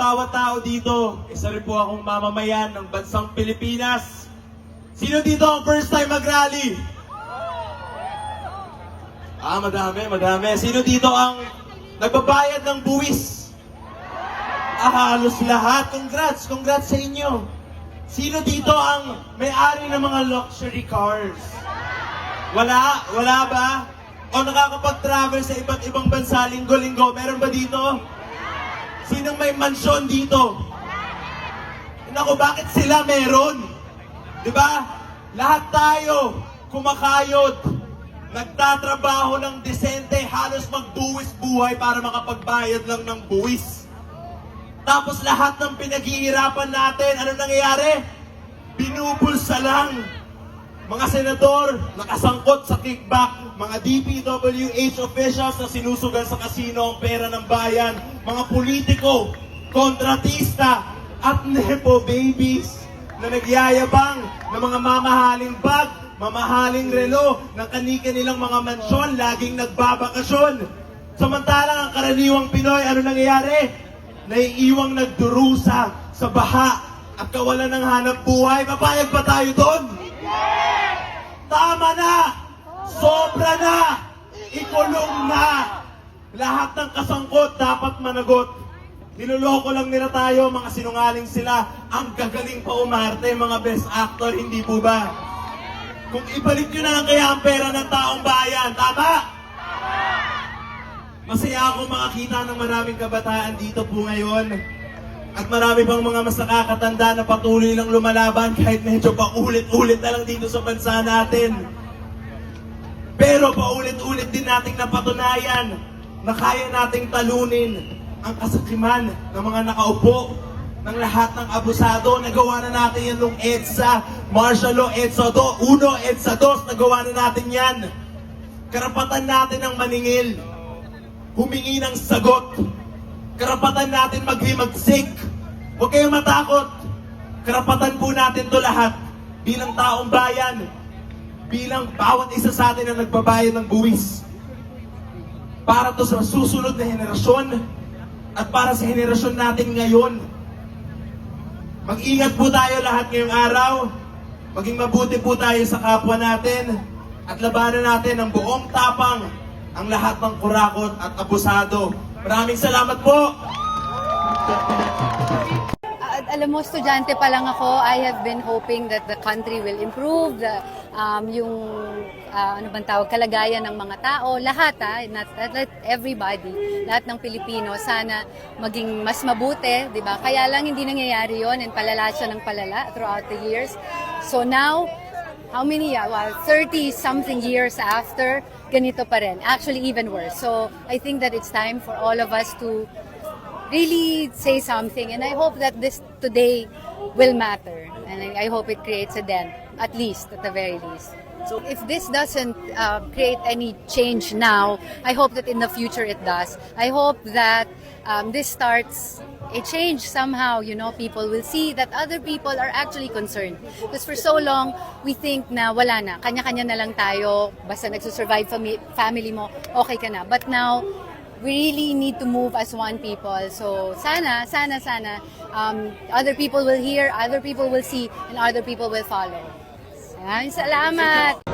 bawat tao dito. Isa rin po akong mamamayan ng bansang Pilipinas. Sino dito ang first time mag-rally? Madami. Sino dito ang nagbabayad ng buwis? Halos lahat. Congrats sa inyo. Sino dito ang may-ari ng mga luxury cars? Wala ba? O nakakapag-travel sa iba't ibang bansa linggo-linggo? Meron ba dito? Sinong may mansyon dito? Naku, bakit sila meron? Diba? Lahat tayo kumakayod, nagtatrabaho ng desente, halos magbuwis buhay para makapagbayad lang ng buwis. Tapos lahat ng pinaghihirapan natin, ano nangyayari? Binubulsa lang. Mga senador, nakasangkot sa kickback, mga DPWH officials na sinusugal sa kasino ang pera ng bayan, mga politiko, kontratista, at nepo babies na nagyayabang ng mga mamahaling bag, mamahaling relo, ng kani-kanilang mga mansyon, laging nagbabakasyon. Samantalang ang karaniwang Pinoy, ano nangyayari? Naiiwang nagdurusa sa baha at kawalan ng hanap buhay. Papayag ba tayo doon? Tama na! Sobra na! Ikulong na! Lahat ng kasangkot dapat managot. Niloloko lang nila tayo, mga sinungaling sila. Ang gagaling pa umarte, mga best actor, hindi po ba? Kung ibalik nyo na lang kaya ang pera ng taong bayan, tama? Masaya ako makakita ng maraming kabataan dito po ngayon. At marami pang mga mas nakakatanda na patuloy lang lumalaban kahit medyo paulit-ulit na lang dito sa bansa natin. Pero paulit-ulit din nating napatunayan na kaya nating talunin ang kasakiman ng mga nakaupo, ng lahat ng abusado. Nagawa na natin yan nung EDSA, Martial Law, EDSA 1, EDSA 2, nagawa na natin yan. Karapatan natin ang maningil, humingi ng sagot. Karapatan natin maghimagsik. Huwag kayong matakot. Karapatan po natin to lahat bilang taong bayan, bilang bawat isa sa atin na nagbabayad ng buwis. Para to sa susunod na henerasyon at para sa henerasyon natin ngayon. Mag-ingat po tayo lahat ngayong araw. Maging mabuti po tayo sa kapwa natin at labanan natin ng buong tapang ang lahat ng kurakot at abusado. Maraming salamat po! Alam mo, estudyante pa lang ako, I have been hoping that the country will improve, kalagayan ng mga tao, lahat not everybody, lahat ng Pilipino, sana maging mas mabuti, di ba? Kaya lang hindi nangyayari yon and palala siya ng palala throughout the years. So now, how many, 30-something years after, ganito pa rin. Actually, even worse. So, I think that it's time for all of us to really say something. And I hope that this today will matter. And I hope it creates a dent, at least, at the very least. So, if this doesn't create any change now, I hope that in the future it does. I hope that this starts a change somehow, people will see that other people are actually concerned. Because for so long, we think na wala na, kanya-kanya na lang tayo, basta nagsusurvive family mo, okay ka na. But now, we really need to move as one people. So sana, other people will hear, other people will see, and other people will follow. Yan, salamat!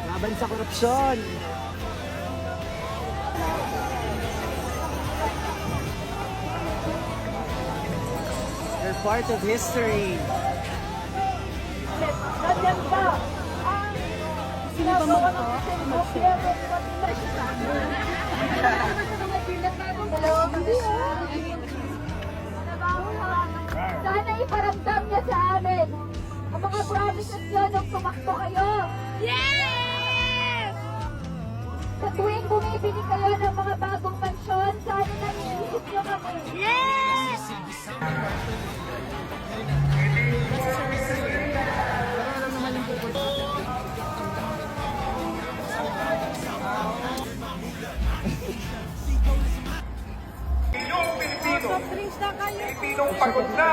Laban sa korupsyon. They're part of history. Sino ba sana iparamdam niya sa amin ang mga promises niyo nung tumakbo kayo. Yes! Sa tuwing bumibili kayo ng mga bagong mansyon, sana naiisip niyo kami. Yes! Pilipinong pagod na.